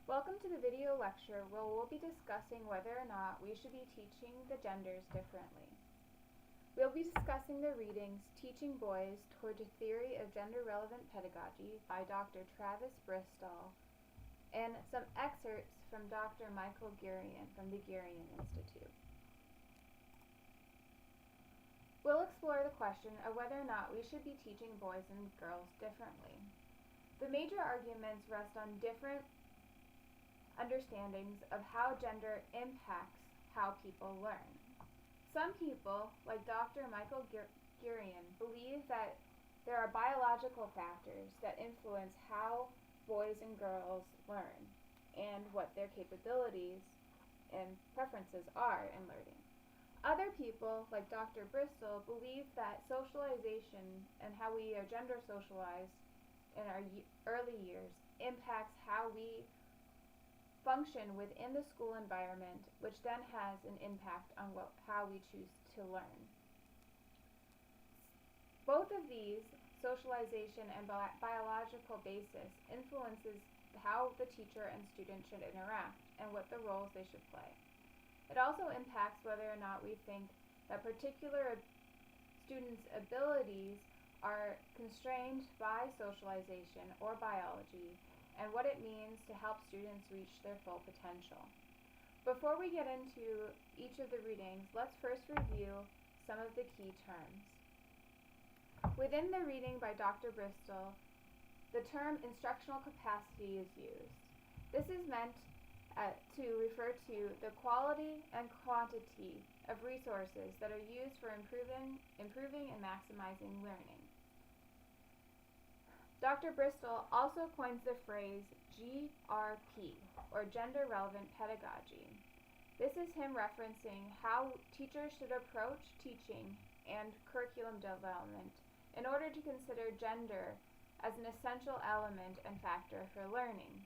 Welcome to the video lecture where we'll be discussing whether or not we should be teaching the genders differently. We'll be discussing the readings Teaching Boys Toward a Theory of Gender-Relevant Pedagogy by Dr. Travis Bristol and some excerpts from Dr. Michael Gurian from the Gurian Institute. We'll explore the question of whether or not we should be teaching boys and girls differently. The major arguments rest on different understandings of how gender impacts how people learn. Some people, like Dr. Michael Gurian, believe that there are biological factors that influence how boys and girls learn and what their capabilities and preferences are in learning. Other people, like Dr. Bristol, believe that socialization and how we are gender socialized in our early years impacts how we function within the school environment, which then has an impact on how we choose to learn. Both of these, socialization and biological basis, influences how the teacher and student should interact and what the roles they should play. It also impacts whether or not we think that particular students' abilities are constrained by socialization or biology, and what it means to help students reach their full potential. Before we get into each of the readings, let's first review some of the key terms. Within the reading by Dr. Bristol, the term instructional capacity is used. This is meant to refer to the quality and quantity of resources that are used for improving and maximizing learning. Dr. Bristol also coins the phrase GRP, or Gender Relevant Pedagogy. This is him referencing how teachers should approach teaching and curriculum development in order to consider gender as an essential element and factor for learning.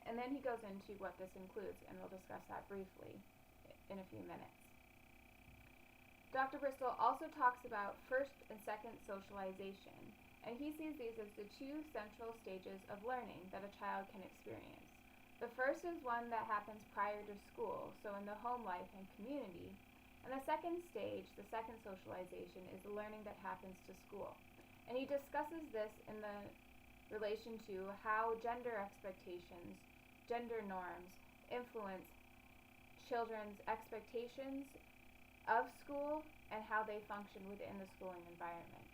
And then he goes into what this includes, and we'll discuss that briefly in a few minutes. Dr. Bristol also talks about first and second socialization, and he sees these as the two central stages of learning that a child can experience. The first is one that happens prior to school, so in the home life and community, and the second stage, the second socialization, is the learning that happens to school. And he discusses this in the relation to how gender expectations, gender norms, influence children's expectations of school and how they function within the schooling environment.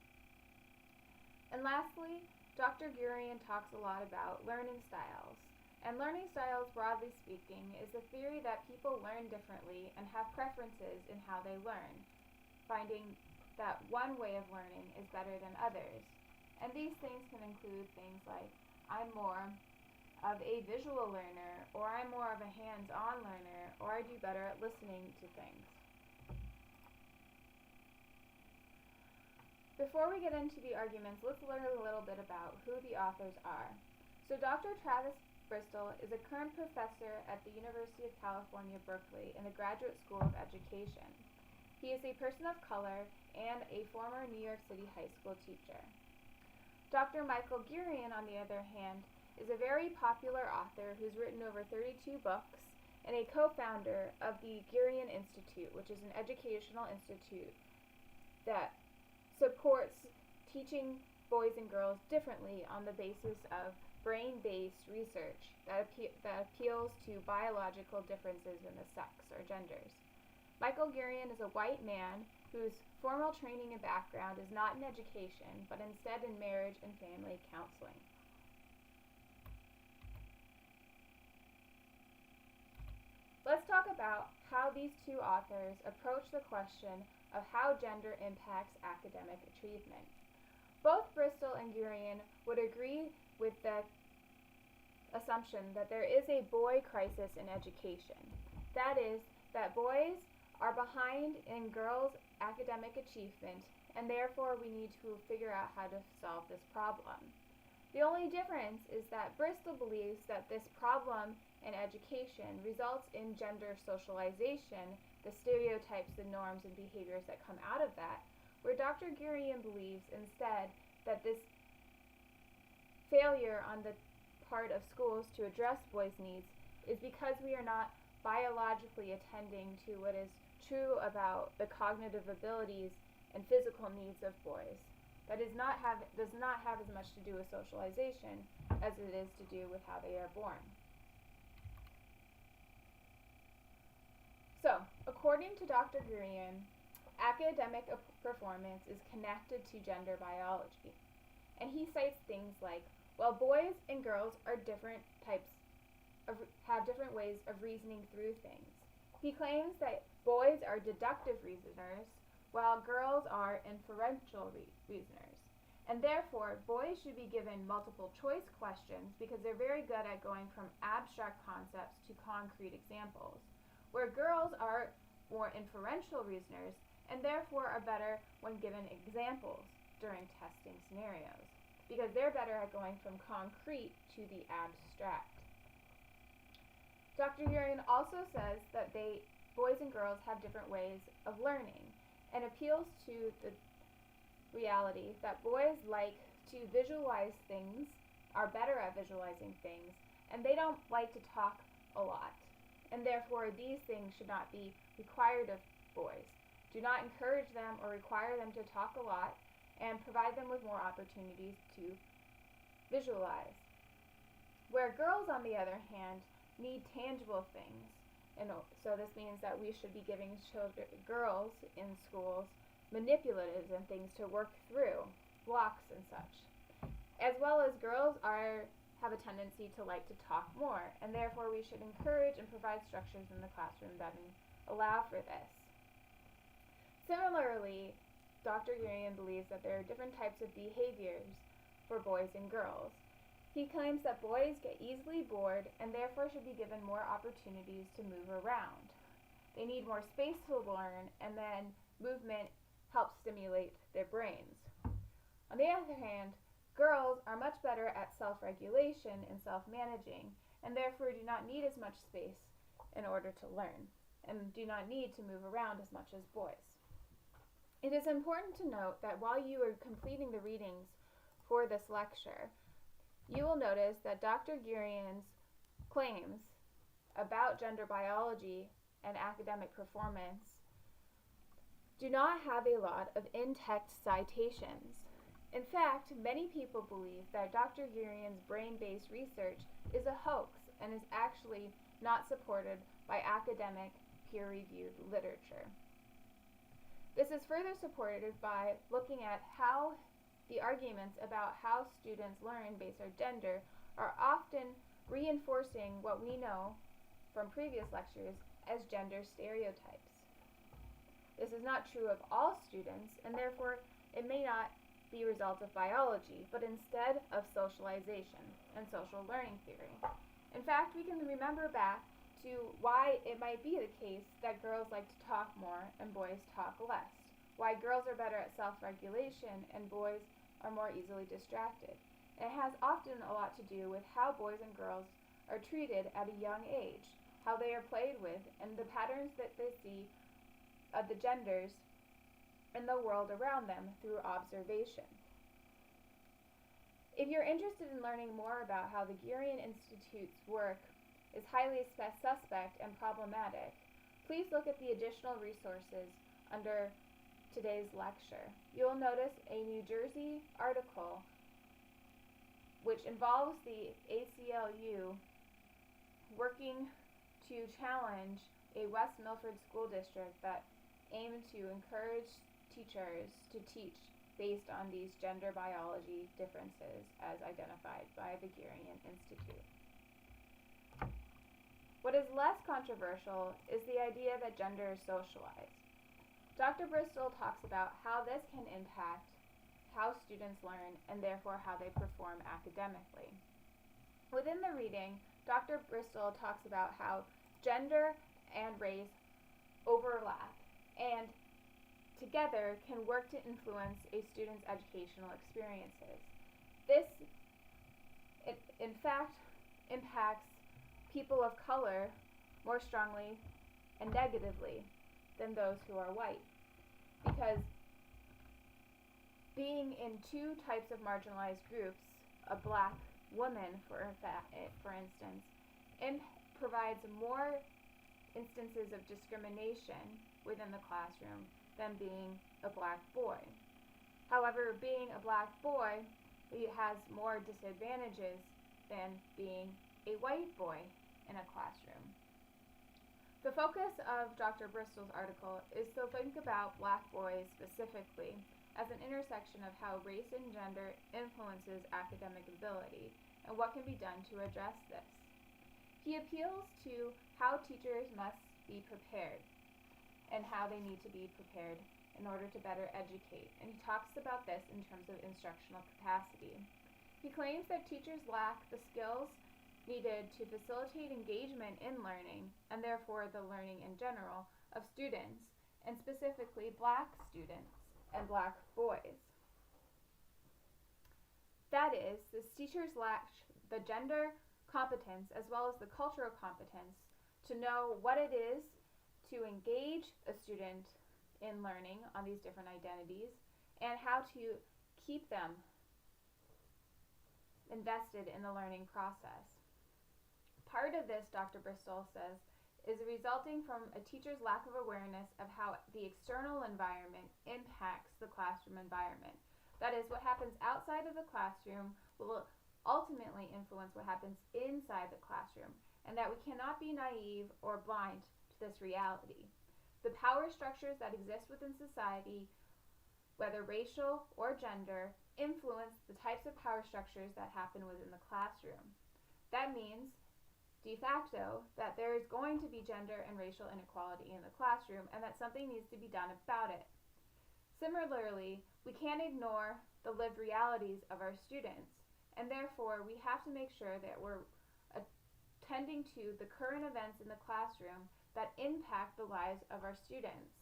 And lastly, Dr. Gurian talks a lot about learning styles. And learning styles, broadly speaking, is the theory that people learn differently and have preferences in how they learn, finding that one way of learning is better than others. And these things can include things like, I'm more of a visual learner, or I'm more of a hands-on learner, or I do better at listening to things. Before we get into the arguments, let's learn a little bit about who the authors are. So Dr. Travis Bristol is a current professor at the University of California, Berkeley in the Graduate School of Education. He is a person of color and a former New York City high school teacher. Dr. Michael Gurian, on the other hand, is a very popular author who's written over 32 books and a co-founder of the Gurian Institute, which is an educational institute that supports teaching boys and girls differently on the basis of brain-based research that appeals to biological differences in the sex or genders. Michael Gurian is a white man whose formal training and background is not in education, but instead in marriage and family counseling. Let's talk about how these two authors approach the question of how gender impacts academic achievement. Both Bristol and Gurian would agree with the assumption that there is a boy crisis in education. That is, that boys are behind in girls' academic achievement, and therefore we need to figure out how to solve this problem. The only difference is that Bristol believes that this problem in education results in gender socialization, the stereotypes, the norms, and behaviors that come out of that, where Dr. Gurian believes instead that this failure on the part of schools to address boys' needs is because we are not biologically attending to what is true about the cognitive abilities and physical needs of boys. That does not have as much to do with socialization as it is to do with how they are born. So, according to Dr. Gurian, academic performance is connected to gender biology. And he cites things like, well, boys and girls are have different ways of reasoning through things. He claims that boys are deductive reasoners, while girls are inferential reasoners. And therefore, boys should be given multiple choice questions because they're very good at going from abstract concepts to concrete examples, where girls are more inferential reasoners and therefore are better when given examples during testing scenarios, because they're better at going from concrete to the abstract. Dr. Gurian also says that boys and girls have different ways of learning and appeals to the reality that boys like to visualize things, are better at visualizing things, and they don't like to talk a lot. And therefore, these things should not be required of boys. Do not encourage them or require them to talk a lot, and provide them with more opportunities to visualize. Where girls, on the other hand, need tangible things. And so this means that we should be giving girls in schools manipulatives and things to work through, blocks and such. As well as girls have a tendency to like to talk more, and therefore we should encourage and provide structures in the classroom that allow for this. Similarly, Dr. Gurian believes that there are different types of behaviors for boys and girls. He claims that boys get easily bored and therefore should be given more opportunities to move around. They need more space to learn, and then movement helps stimulate their brains. On the other hand, girls are much better at self-regulation and self-managing, and therefore do not need as much space in order to learn, and do not need to move around as much as boys. It is important to note that while you are completing the readings for this lecture, you will notice that Dr. Gurian's claims about gender biology and academic performance do not have a lot of in-text citations. In fact, many people believe that Dr. Gurian's brain-based research is a hoax and is actually not supported by academic peer-reviewed literature. This is further supported by looking at how the arguments about how students learn based on gender are often reinforcing what we know from previous lectures as gender stereotypes. This is not true of all students, and therefore it may not be a result of biology, but instead of socialization and social learning theory. In fact, we can remember back to why it might be the case that girls like to talk more and boys talk less, why girls are better at self-regulation and boys are more easily distracted. It has often a lot to do with how boys and girls are treated at a young age, how they are played with, and the patterns that they see of the genders in the world around them through observation. If you're interested in learning more about how the Gurian Institute's work is highly suspect and problematic, please look at the additional resources under today's lecture. You'll notice a New Jersey article which involves the ACLU working to challenge a West Milford school district that aimed to encourage teachers to teach based on these gender biology differences as identified by the Gurian Institute. What is less controversial is the idea that gender is socialized. Dr. Bristol talks about how this can impact how students learn and therefore how they perform academically. Within the reading, Dr. Bristol talks about how gender and race overlap and together can work to influence a student's educational experiences. This, in fact, impacts people of color more strongly and negatively than those who are white, because being in two types of marginalized groups, a black woman, for instance, provides more instances of discrimination within the classroom than being a black boy. However, being a black boy has more disadvantages than being a white boy in a classroom. The focus of Dr. Bristol's article is to think about black boys specifically as an intersection of how race and gender influences academic ability and what can be done to address this. He appeals to how teachers must be prepared and how they need to be prepared in order to better educate, and he talks about this in terms of instructional capacity. He claims that teachers lack the skills needed to facilitate engagement in learning, and therefore the learning in general, of students, and specifically black students and black boys. That is, the teachers lack the gender competence as well as the cultural competence to know what it is to engage a student in learning on these different identities and how to keep them invested in the learning process. Part of this, Dr. Bristol says, is resulting from a teacher's lack of awareness of how the external environment impacts the classroom environment. That is, what happens outside of the classroom will ultimately influence what happens inside the classroom, and that we cannot be naive or blind to this reality. The power structures that exist within society, whether racial or gender, influence the types of power structures that happen within the classroom. That means, de facto, that there is going to be gender and racial inequality in the classroom and that something needs to be done about it. Similarly, we can't ignore the lived realities of our students, and therefore we have to make sure that we're attending to the current events in the classroom that impact the lives of our students.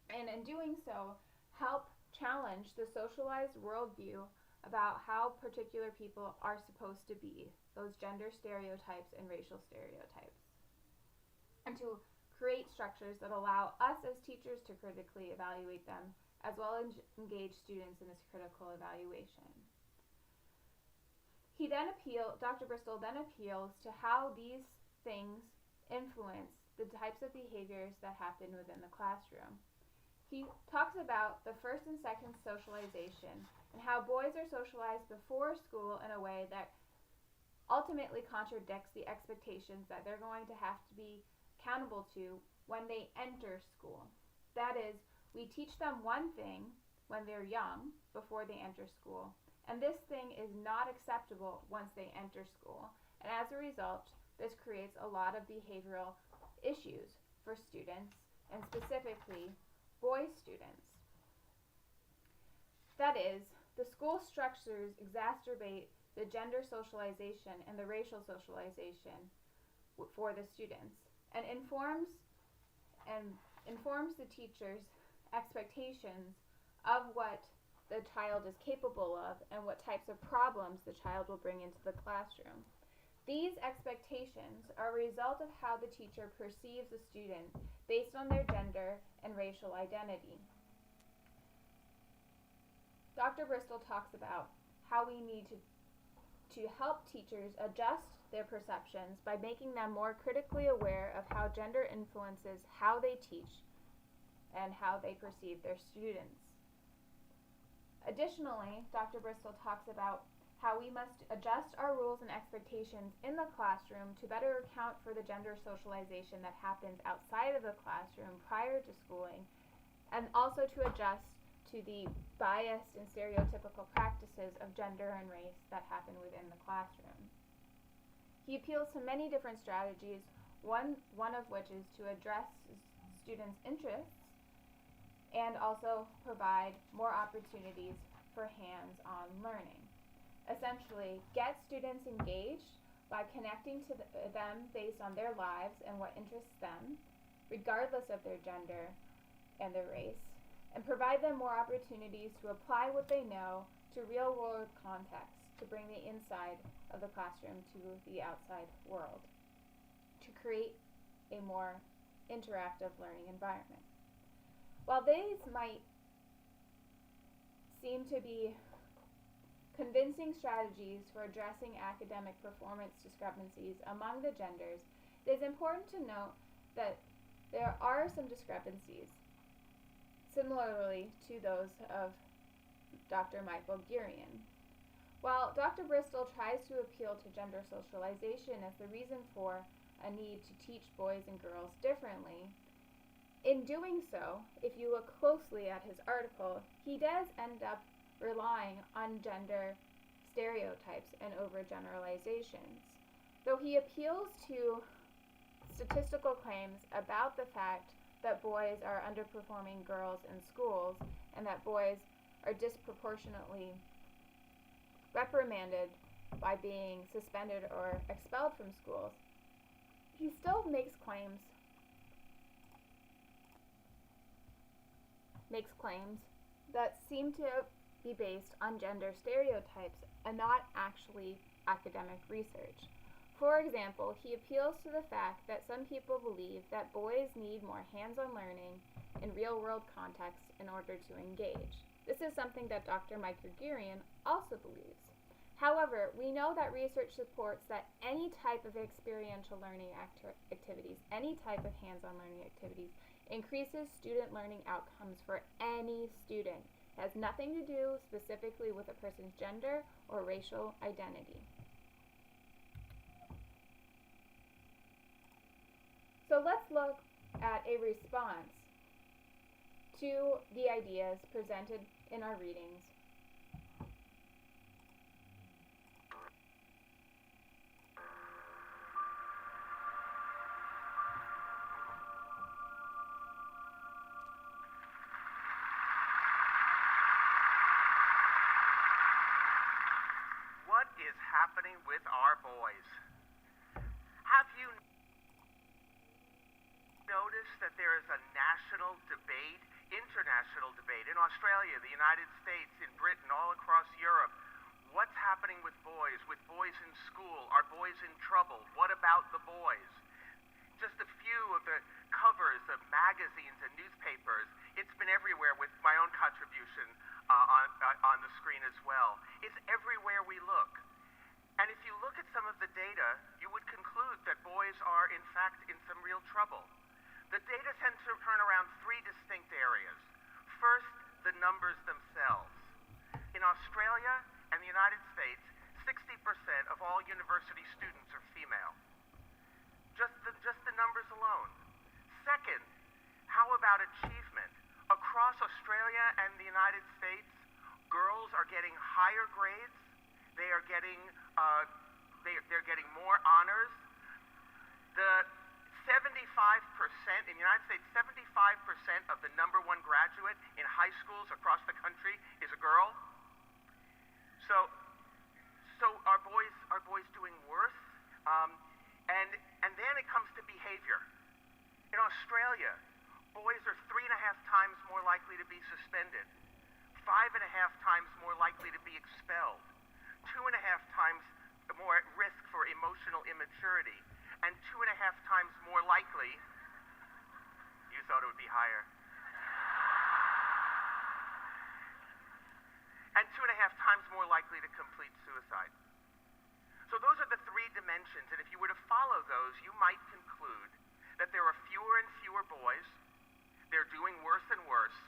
And in doing so, help challenge the socialized worldview about how particular people are supposed to be, those gender stereotypes and racial stereotypes, and to create structures that allow us as teachers to critically evaluate them, as well as engage students in this critical evaluation. Dr. Bristol then appeals to how these things influence the types of behaviors that happen within the classroom. He talks about the first and second socialization and how boys are socialized before school in a way that ultimately contradicts the expectations that they're going to have to be accountable to when they enter school. That is, we teach them one thing when they're young, before they enter school, and this thing is not acceptable once they enter school. And as a result, this creates a lot of behavioral issues for students, and specifically boy students. That is, the school structures exacerbate the gender socialization and the racial socialization for the students, and informs the teachers' expectations of what the child is capable of and what types of problems the child will bring into the classroom. These expectations are a result of how the teacher perceives a student based on their gender and racial identity. Dr. Bristol talks about how we need to help teachers adjust their perceptions by making them more critically aware of how gender influences how they teach and how they perceive their students. Additionally, Dr. Bristol talks about how we must adjust our rules and expectations in the classroom to better account for the gender socialization that happens outside of the classroom prior to schooling, and also to adjust to the biased and stereotypical practices of gender and race that happen within the classroom. He appeals to many different strategies, one of which is to address students' interests and also provide more opportunities for hands-on learning. Essentially, get students engaged by connecting to them based on their lives and what interests them, regardless of their gender and their race, and provide them more opportunities to apply what they know to real-world contexts, to bring the inside of the classroom to the outside world, to create a more interactive learning environment. While these might seem to be convincing strategies for addressing academic performance discrepancies among the genders, it is important to note that there are some discrepancies, similarly to those of Dr. Michael Gurian. While Dr. Bristol tries to appeal to gender socialization as the reason for a need to teach boys and girls differently, in doing so, if you look closely at his article, he does end up relying on gender stereotypes and overgeneralizations. Though he appeals to statistical claims about the fact that boys are underperforming girls in schools and that boys are disproportionately reprimanded by being suspended or expelled from schools, he still makes claims that seem to be based on gender stereotypes and not actually academic research. For example, he appeals to the fact that some people believe that boys need more hands-on learning in real-world contexts in order to engage. This is something that Dr. Michael Gurian also believes. However, we know that research supports that any type of experiential learning activities, any type of hands-on learning activities, increases student learning outcomes for any student. It has nothing to do specifically with a person's gender or racial identity. So let's look at a response to the ideas presented in our readings. What is happening with our boys? Have you noticed that there is a national debate, international debate in Australia, the United States, in Britain, all across Europe? What's happening with boys in school? Are boys in trouble? What about the boys? Just a few of the covers of magazines and newspapers. It's been everywhere with my own contribution on the screen as well. It's everywhere we look. And if you look at some of the data, you would conclude that boys are, in fact, in some real trouble. The data tend to turn around three distinct areas. First, the numbers themselves. In Australia and the United States, 60% of all university students are female. Just the numbers alone. Second, how about achievement? Across Australia and the United States, girls are getting higher grades. They are getting they're getting more honors. The 75% in the United States, 75% of the number one graduate in high schools across the country is a girl. So are boys doing worse? And then it comes to behavior. In Australia, boys are 3.5 times more likely to be suspended, 5.5 times more likely to be expelled, 2.5 times more at risk for emotional immaturity, and 2.5 times more likely, you thought it would be higher, and 2.5 times more likely to complete suicide. So those are the three dimensions, and if you were to follow those, you might conclude that there are fewer and fewer boys, they're doing worse and worse,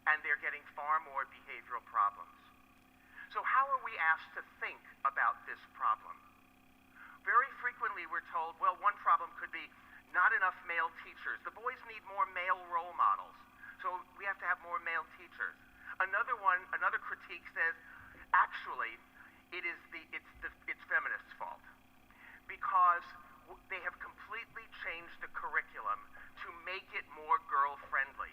and they're getting far more behavioral problems. So how are we asked to think about this problem? Very frequently we're told, well, one problem could be not enough male teachers. The boys need more male role models, so we have to have more male teachers. Another critique says, actually, it's feminists' fault, because they have completely changed the curriculum to make it more girl-friendly.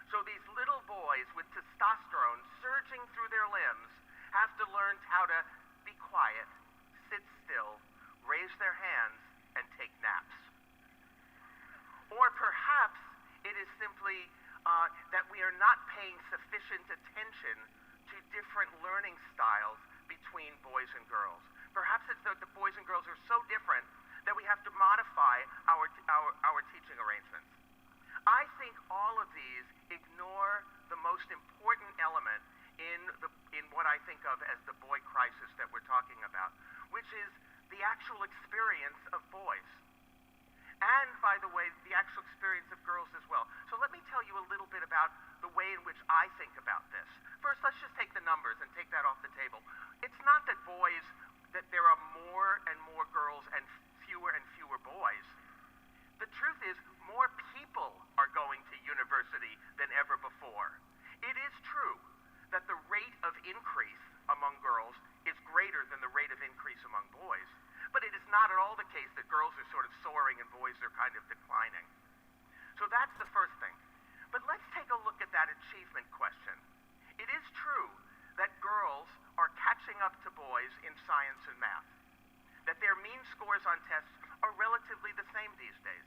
So these little boys with testosterone surging through their limbs have to learn how to be quiet, sit still, raise their hands, and take naps. Or perhaps it is simply that we are not paying sufficient attention to different learning styles between boys and girls. Perhaps it's that the boys and girls are so different that we have to modify our teaching arrangements. I think all of these ignore the most important element in what I think of as the boy crisis. which I think about this. First, let's just take the numbers and take that off the table. It's not that there are more and more girls and fewer boys. The truth is, more people are going to university than ever before. It is true that the rate of increase among girls is greater than the rate of increase among boys. But it is not at all the case that girls are sort of soaring and boys are kind of declining. So that's the first thing. But let's take a look at that achievement question. It is true that girls are catching up to boys in science and math, that their mean scores on tests are relatively the same these days.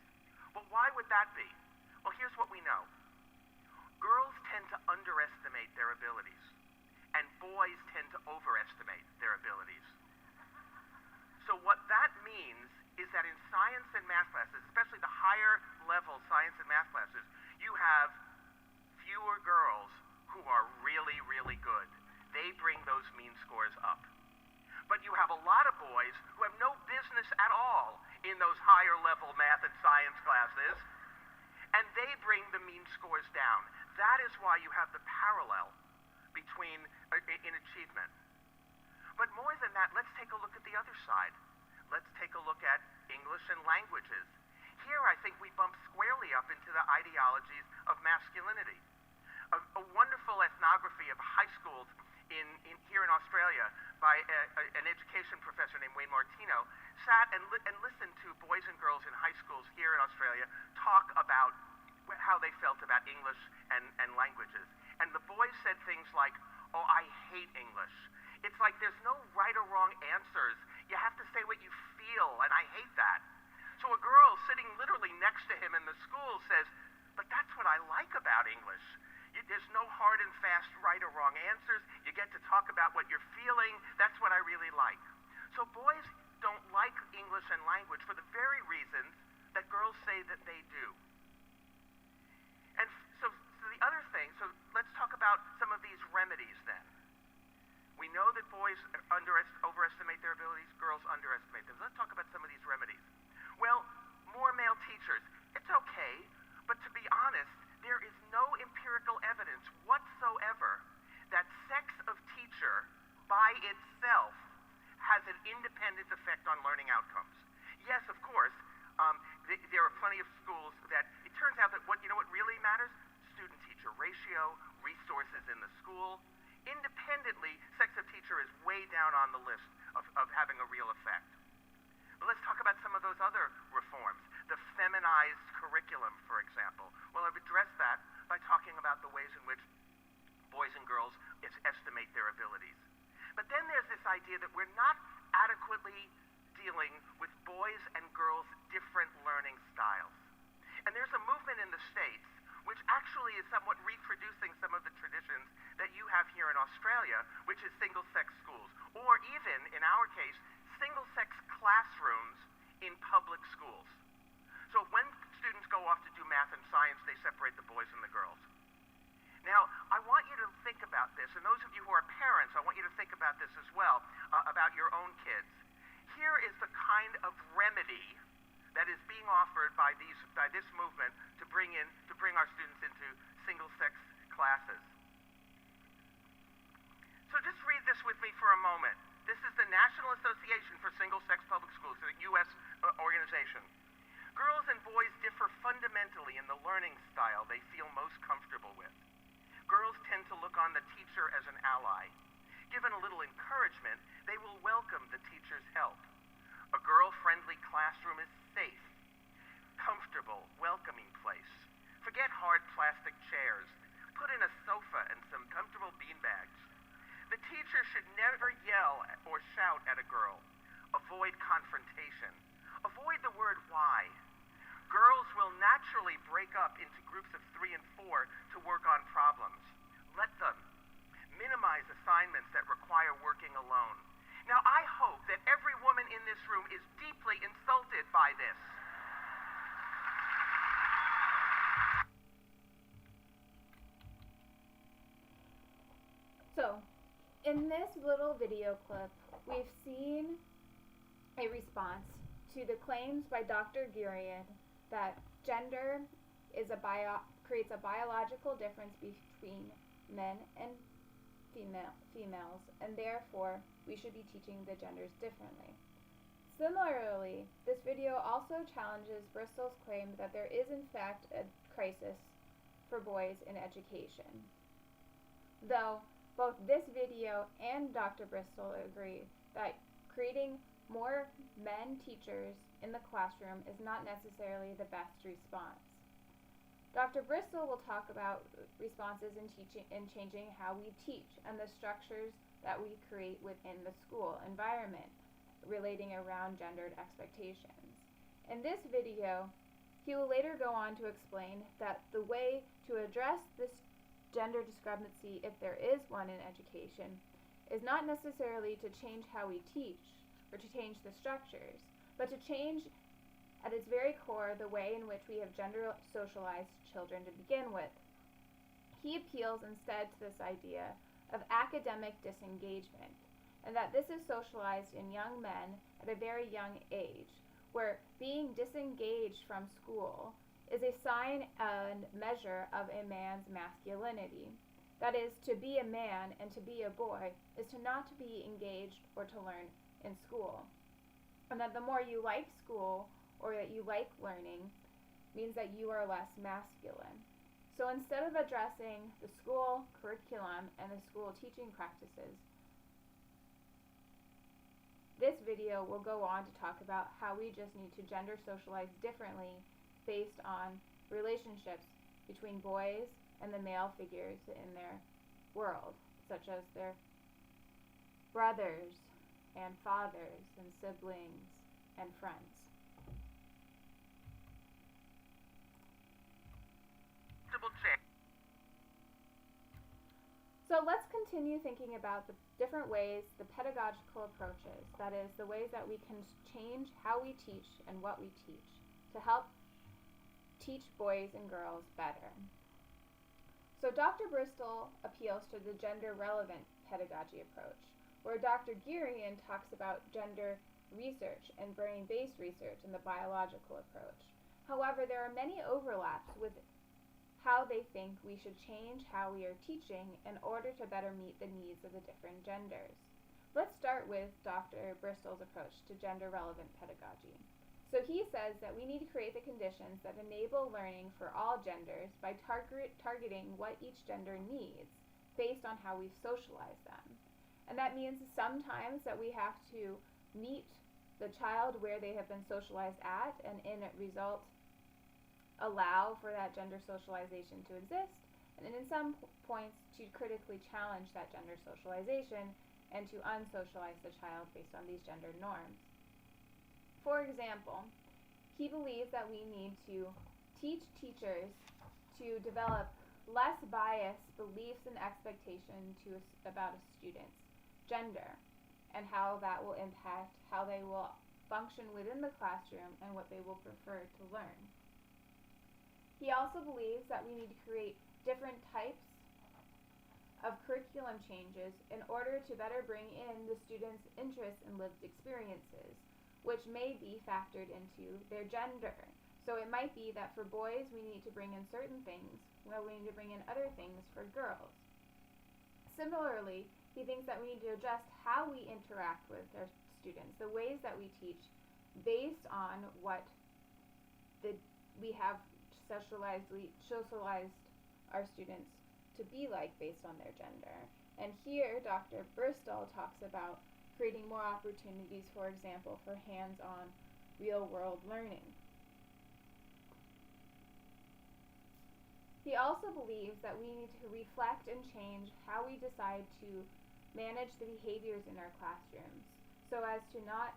Well, why would that be? Well, here's what we know. Girls tend to underestimate their abilities, and boys tend to overestimate their abilities. So what that means is that in science and math classes, especially the higher level science and math classes, you have fewer girls who are really, really good. They bring those mean scores up. But you have a lot of boys who have no business at all in those higher level math and science classes, and they bring the mean scores down. That is why you have the parallel in achievement. But more than that, let's take a look at the other side. Let's take a look at English and languages. Here, I think we bump squarely up into the ideologies of masculinity. A wonderful ethnography of high schools here in Australia by an education professor named Wayne Martino sat and listened to boys and girls in high schools here in Australia talk about how they felt about English and languages. And the boys said things like, "Oh, I hate English. It's like there's no right or wrong answers. You have to say what you feel, and I hate that." So a girl sitting literally next to him in the school says, "But that's what I like about English. There's no hard and fast right or wrong answers. You get to talk about what you're feeling. That's what I really like." So boys don't like English and language for the very reasons that girls say that they do. And so the other thing, so let's talk about some of these remedies then. We know that boys overestimate their abilities, girls underestimate them. Let's talk about some of these remedies. Well, more male teachers. It's okay, but to be honest, there is no empirical evidence whatsoever that sex of teacher by itself has an independent effect on learning outcomes. Yes, of course, there are plenty of schools that it turns out that what really matters? Student-teacher ratio, resources in the school. Independently, sex of teacher is way down on the list of having a real effect. But let's talk about some of those other reforms. The feminized curriculum, for example. Well, I've addressed that by talking about the ways in which boys and girls estimate their abilities. But then there's this idea that we're not adequately dealing with boys and girls' different learning styles. And there's a movement in the States which actually is somewhat reproducing some of the traditions that you have here in Australia, which is single-sex schools, or even, in our case, single-sex classrooms in public schools. So when students go off to do math and science, they separate the boys and the girls. Now, I want you to think about this, and those of you who are parents, I want you to think about this as well, about your own kids. Here is the kind of remedy that is being offered by this movement to bring our students into single-sex classes. So just read this with me for a moment. This is the National Association for Single-Sex Public Schools, a U.S. organization. Girls and boys differ fundamentally in the learning style they feel most comfortable with. Girls tend to look on the teacher as an ally. Given a little encouragement, they will welcome the teacher's help. A girl-friendly classroom is safe, comfortable, welcoming place. Forget hard plastic chairs. Put in a sofa and some comfortable beanbags. The teacher should never yell or shout at a girl. Avoid confrontation. Avoid the word why. Girls will naturally break up into groups of 3 and 4 to work on problems. Let them. Minimize assignments that require working alone. Now, I hope that every woman in this room is deeply insulted by this. So, in this little video clip, we've seen a response to the claims by Dr. Gurian that gender creates a biological difference between men and females, and therefore we should be teaching the genders differently. Similarly, this video also challenges Bristol's claim that there is in fact a crisis for boys in education. Though both this video and Dr. Bristol agree that creating more men teachers in the classroom is not necessarily the best response. Dr. Bristol will talk about responses in changing how we teach and the structures that we create within the school environment relating around gendered expectations. In this video, he will later go on to explain that the way to address this gender discrepancy, if there is one in education, is not necessarily to change how we teach or to change the structures, but to change at its very core the way in which we have gender socialized children to begin with. He appeals instead to this idea of academic disengagement, and that this is socialized in young men at a very young age, where being disengaged from school is a sign and measure of a man's masculinity. That is, to be a man and to be a boy is to not to be engaged or to learn in school. And that the more you like school or that you like learning means that you are less masculine. So instead of addressing the school curriculum and the school teaching practices, this video will go on to talk about how we just need to gender socialize differently based on relationships between boys and the male figures in their world, such as their brothers and fathers and siblings and friends. So let's continue thinking about the different ways, the pedagogical approaches, that is, the ways that we can change how we teach and what we teach to help teach boys and girls better. So Dr. Bristol appeals to the gender-relevant pedagogy approach, where Dr. Gurian talks about gender research and brain-based research and the biological approach. However, there are many overlaps with how they think we should change how we are teaching in order to better meet the needs of the different genders. Let's start with Dr. Bristol's approach to gender-relevant pedagogy. So he says that we need to create the conditions that enable learning for all genders by targeting what each gender needs based on how we socialize them. And that means sometimes that we have to meet the child where they have been socialized at, and in result allow for that gender socialization to exist, and in some points to critically challenge that gender socialization and to unsocialize the child based on these gender norms. For example, he believes that we need to teach teachers to develop less biased beliefs and expectations about a student's gender and how that will impact how they will function within the classroom and what they will prefer to learn. He also believes that we need to create different types of curriculum changes in order to better bring in the students' interests and lived experiences, which may be factored into their gender. So it might be that for boys we need to bring in certain things, while we need to bring in other things for girls. Similarly, he thinks that we need to adjust how we interact with our students, the ways that we teach, based on what we have socialized our students to be like based on their gender. And here Dr. Bristol talks about creating more opportunities, for example, for hands-on real-world learning. He also believes that we need to reflect and change how we decide to manage the behaviors in our classrooms so as to not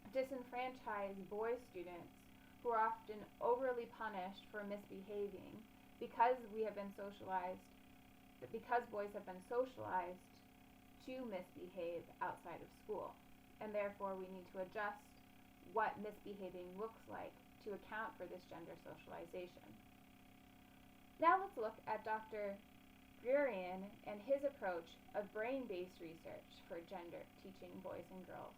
disenfranchise boy students who are often overly punished for misbehaving because we have been socialized, because boys have been socialized to misbehave outside of school. And therefore we need to adjust what misbehaving looks like to account for this gender socialization. Now let's look at Dr. Gurian and his approach of brain-based research for gender teaching boys and girls.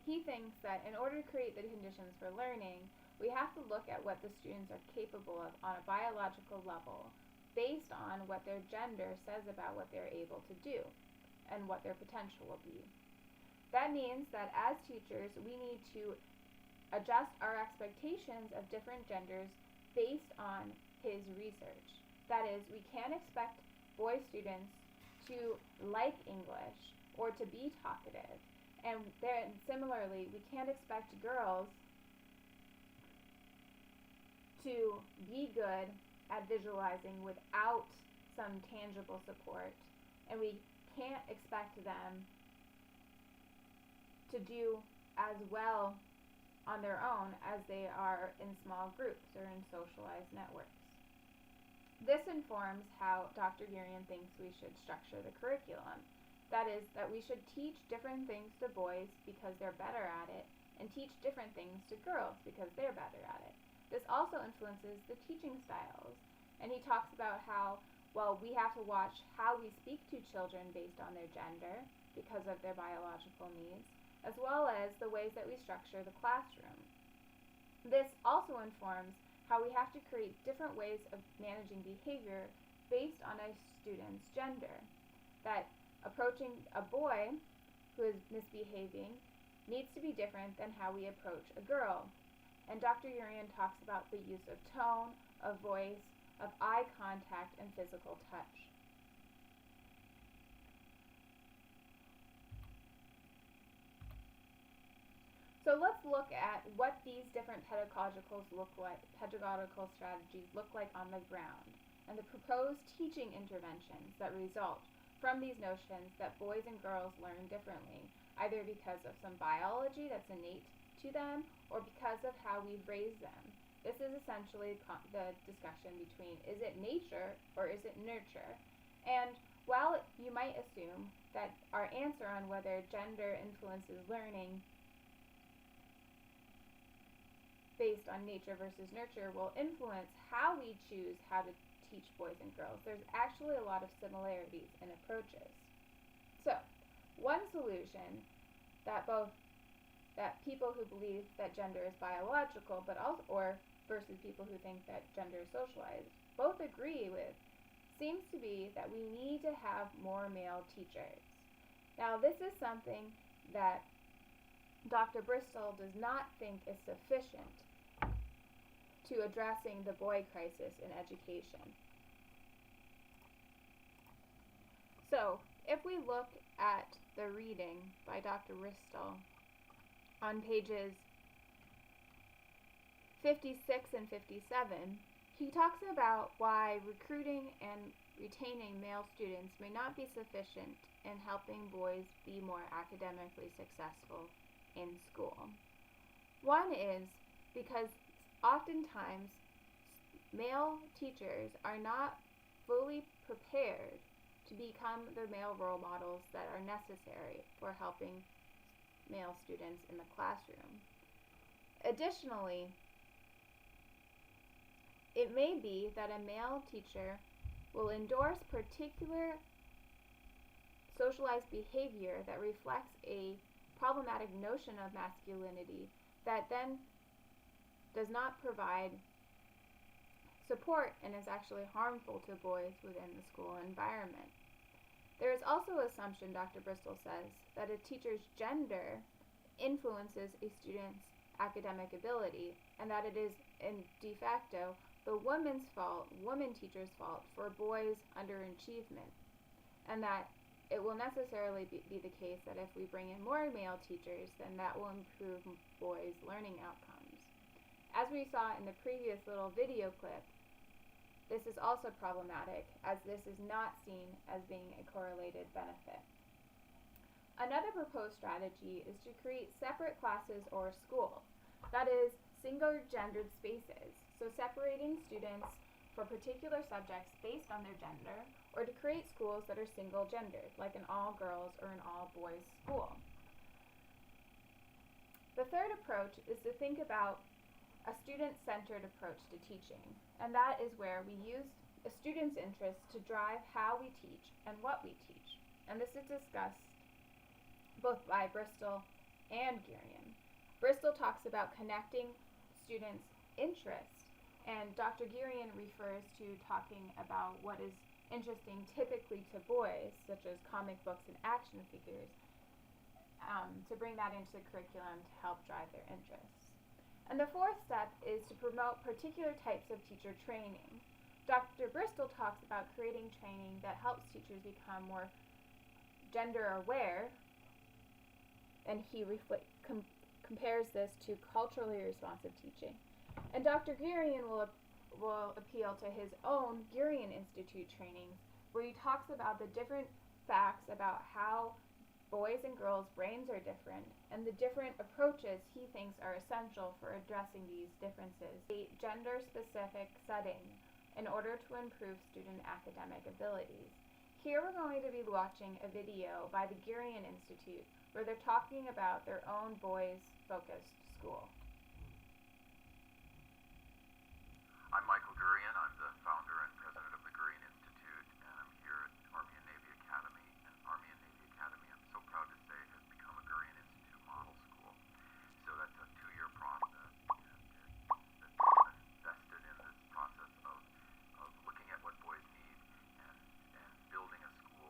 He thinks that in order to create the conditions for learning, we have to look at what the students are capable of on a biological level based on what their gender says about what they're able to do and what their potential will be. That means that as teachers, we need to adjust our expectations of different genders based on his research. That is, we can't expect boy students to like English or to be talkative. And then similarly, we can't expect girls to be good at visualizing without some tangible support. And we can't expect them to do as well on their own as they are in small groups or in socialized networks. This informs how Dr. Verision thinks we should structure the curriculum. That is, that we should teach different things to boys because they're better at it, and teach different things to girls because they're better at it. This also influences the teaching styles, and he talks about how, well, we have to watch how we speak to children based on their gender because of their biological needs, as well as the ways that we structure the classroom. This also informs how we have to create different ways of managing behavior based on a student's gender. That approaching a boy who is misbehaving needs to be different than how we approach a girl. And Dr. Verision talks about the use of tone, of voice, of eye contact, and physical touch. So let's look at what these different pedagogical strategies look like on the ground, and the proposed teaching interventions that result from these notions that boys and girls learn differently, either because of some biology that's innate to them or because of how we've raised them. This is essentially the discussion between, is it nature or is it nurture? And while you might assume that our answer on whether gender influences learning based on nature versus nurture will influence how we choose how to teach boys and girls, there's actually a lot of similarities in approaches. So, one solution that people who believe that gender is biological, but also, or versus people who think that gender is socialized, both agree with, seems to be that we need to have more male teachers. Now, this is something that Dr. Bristol does not think is sufficient to addressing the boy crisis in education. So, if we look at the reading by Dr. Bristol on pages 56 and 57, he talks about why recruiting and retaining male students may not be sufficient in helping boys be more academically successful in school. One is because oftentimes male teachers are not fully prepared to become the male role models that are necessary for helping male students in the classroom. Additionally, it may be that a male teacher will endorse particular socialized behavior that reflects a problematic notion of masculinity that then does not provide support and is actually harmful to boys within the school environment. There is also an assumption, Dr. Bristol says, that a teacher's gender influences a student's academic ability, and that it is, in de facto, the woman teacher's fault for boys' underachievement, and that it will necessarily be the case that if we bring in more male teachers, then that will improve boys' learning outcomes. As we saw in the previous little video clip, this is also problematic, as this is not seen as being a correlated benefit. Another proposed strategy is to create separate classes or schools, that is, single-gendered spaces, so separating students for particular subjects based on their gender, or to create schools that are single-gendered, like an all-girls or an all-boys school. The third approach is to think about a student-centered approach to teaching, and that is where we use a student's interests to drive how we teach and what we teach. And this is discussed both by Bristol and Verision. Bristol talks about connecting students' interest. And Dr. Girian refers to talking about what is interesting typically to boys, such as comic books and action figures, to bring that into the curriculum to help drive their interests. And the fourth step is to promote particular types of teacher training. Dr. Bristol talks about creating training that helps teachers become more gender aware, and he compares this to culturally responsive teaching. And Dr. Girian will appeal to his own Girian Institute trainings, where he talks about the different facts about how boys' and girls' brains are different and the different approaches he thinks are essential for addressing these differences. A gender-specific setting in order to improve student academic abilities. Here we're going to be watching a video by the Girian Institute where they're talking about their own boys-focused school. I'm Michael Gurian. I'm the founder and president of the Gurian Institute, and I'm here at Army and Navy Academy. And Army and Navy Academy, I'm so proud to say, has become a Gurian Institute model school. So that's a 2-year process, and that's invested in this process of looking at what boys need and building a school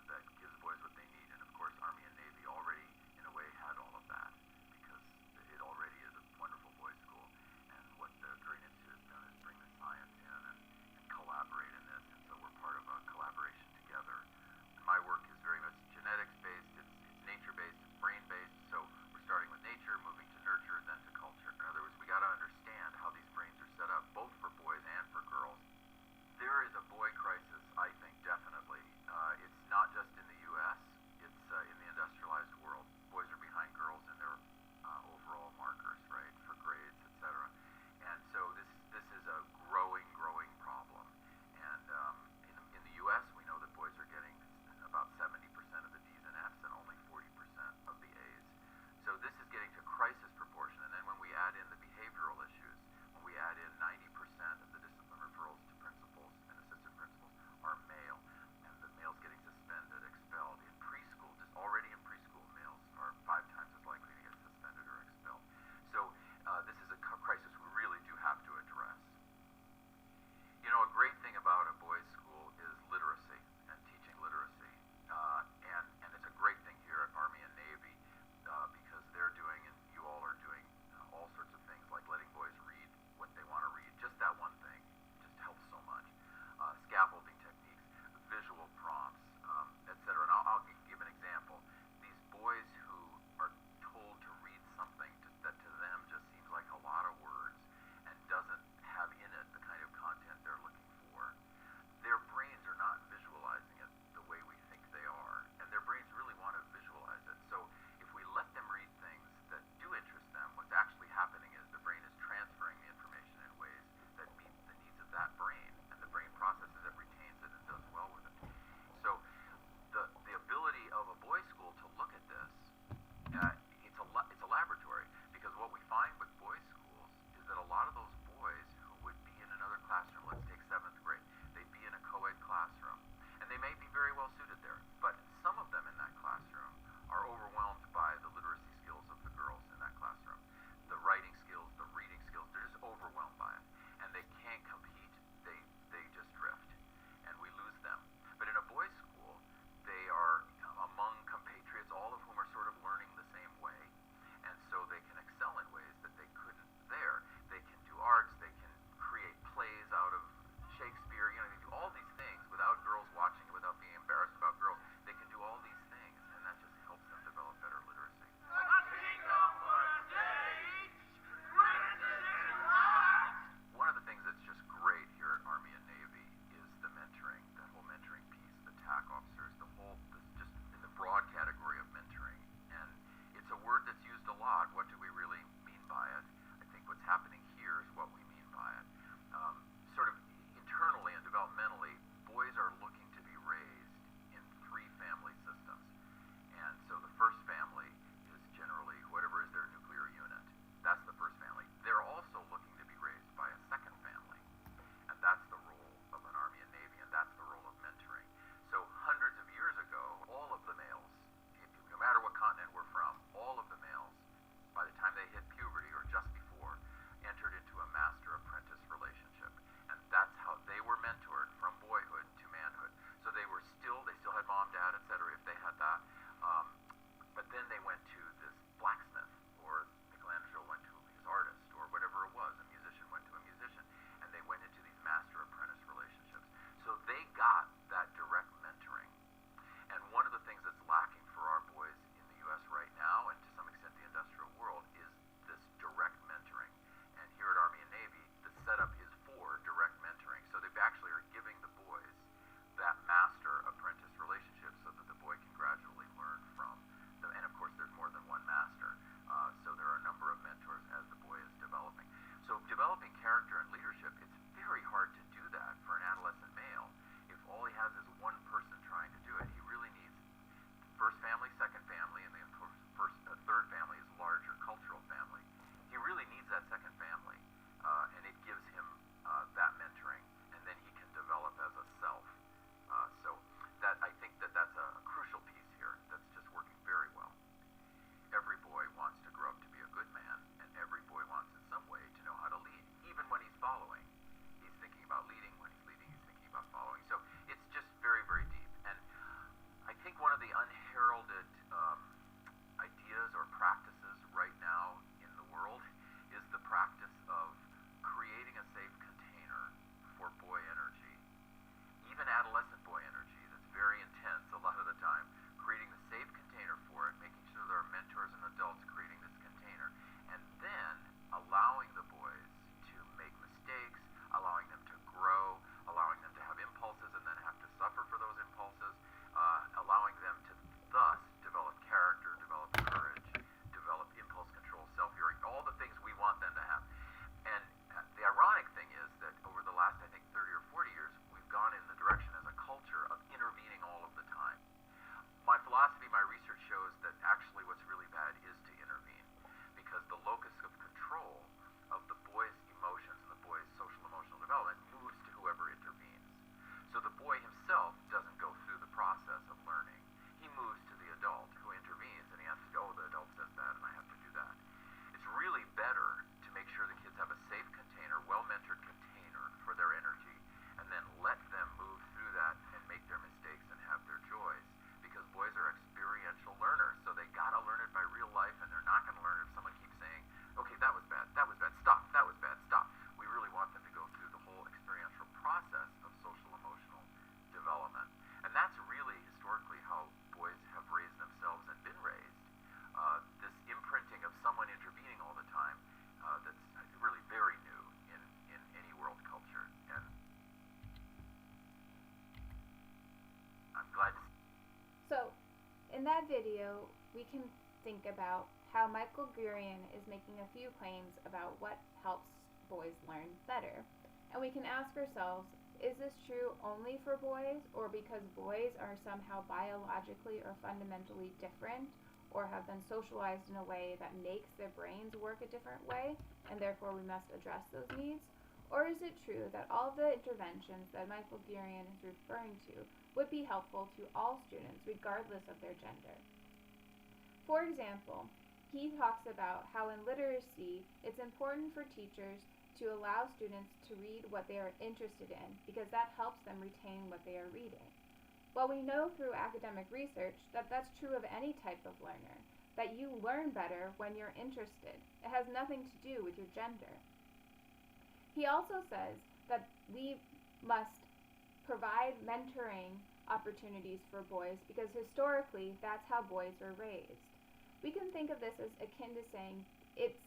that gives boys what they need. And of course, Army and Navy already, in a way, had all of that because it already is a wonderful boys' school. And what the Gurian Institute has done is bring the science in and collaborate in this, and so we're part of a collaboration together. My work is very much genetics-based, it's nature-based, it's brain-based, so we're starting with nature, moving to nurture, then to culture. In other words, we got to understand how these brains are set up, both for boys and for girls. There is a boy crisis, I think, definitely. It's not just in the U.S., it's in the industrialized world. Boys are behind girls in their overall markers, right, for grades, etc. And so this is a growing problem. And in the U.S., we know that boys are getting about 70% of the D's and F's and only 40% of the A's. So this is getting to crisis proportion. And then when we add in the behavioral issues, when we add in 90% of the discipline referrals to principals and assistant principals are male, and the males getting suspended, expelled. In preschool, just already in preschool, males are 5 times as likely to get suspended or expelled. So this is a crisis we really do have to address. You know, a great thing about a boys' school is literacy and teaching literacy. And it's a great thing here at Army and Navy because they're doing, and you all are doing, all sorts of things like letting boys read what they want to read. Just that one thing just helps so much. Scaffolding techniques, visual prompts, etc. And I'll give an example. These boys who are told to read something that to them just seems like a lot of words and doesn't have in it the kind of content they're looking for, their brains are not visualizing it the way we think they are, and their brains really want to visualize it. So if we let them read things that do interest them, what's actually happening is the brain is transferring the information in ways that meet the needs of that brain, and the brain processes it, retains it, and does well with it. So the ability of a boys' school to look at this, it's a laboratory, because what we find with boys' schools is that a lot of those boys who would be in another classroom, let's take 7th grade, they'd be in a co-ed classroom, and they may be very well suited there, but some of them in that classroom are overwhelmed by the literacy skills of the girls in that classroom. The writing skills, the reading skills, they're just overwhelmed by it, and they can't compete, they just drift, and we lose them. But in a boys' school, they are among compatriots, all of whom are sort of learning the same way, and so they can excel in ways that they couldn't there. They can do art, that video, we can think about how Michael Gurian is making a few claims about what helps boys learn better. And we can ask ourselves, is this true only for boys, or because boys are somehow biologically or fundamentally different, or have been socialized in a way that makes their brains work a different way, and therefore we must address those needs? Or is it true that all of the interventions that Michael Gurian is referring to would be helpful to all students, regardless of their gender? For example, he talks about how in literacy, it's important for teachers to allow students to read what they are interested in, because that helps them retain what they are reading. Well, we know through academic research that that's true of any type of learner, that you learn better when you're interested. It has nothing to do with your gender. He also says that we must provide mentoring opportunities for boys because historically that's how boys were raised. We can think of this as akin to saying it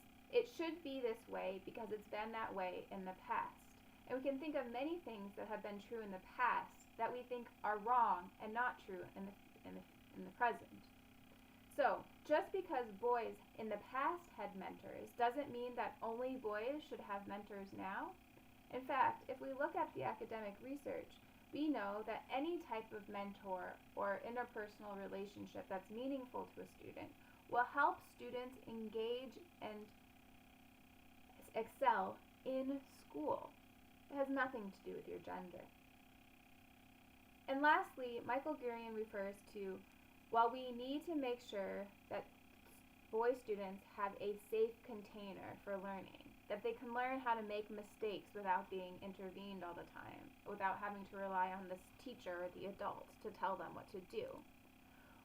should be this way because it's been that way in the past. And we can think of many things that have been true in the past that we think are wrong and not true in the present. So, just because boys in the past had mentors doesn't mean that only boys should have mentors now. In fact, if we look at the academic research, we know that any type of mentor or interpersonal relationship that's meaningful to a student will help students engage and excel in school. It has nothing to do with your gender. And lastly, Michael Gurian refers to, while we need to make sure that boy students have a safe container for learning, that they can learn how to make mistakes without being intervened all the time, without having to rely on this teacher or the adult to tell them what to do.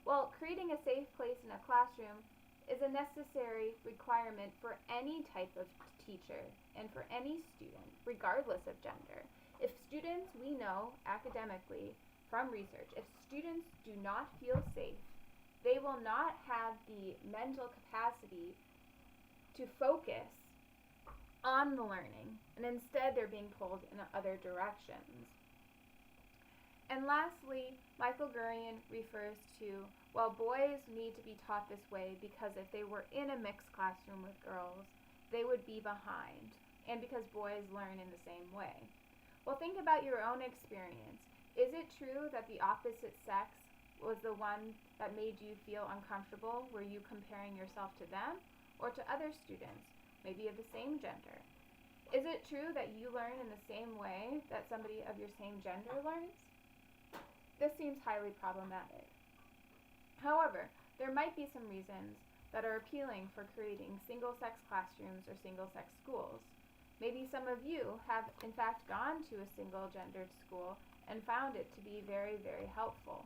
Well, creating a safe place in a classroom is a necessary requirement for any type of teacher and for any student, regardless of gender. If students, we know academically from research, if students do not feel safe, they will not have the mental capacity to focus on the learning, and instead they're being pulled in other directions. And lastly, Michael Gurian refers to, well, boys need to be taught this way because if they were in a mixed classroom with girls, they would be behind, and because boys learn in the same way. Well, think about your own experience. Is it true that the opposite sex was the one that made you feel uncomfortable? Were you comparing yourself to them or to other students, maybe of the same gender? Is it true that you learn in the same way that somebody of your same gender learns? This seems highly problematic. However, there might be some reasons that are appealing for creating single-sex classrooms or single-sex schools. Maybe some of you have in fact gone to a single-gendered school and found it to be very, very helpful.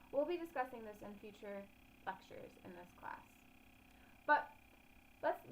We'll be discussing this in future lectures in this class. But let's move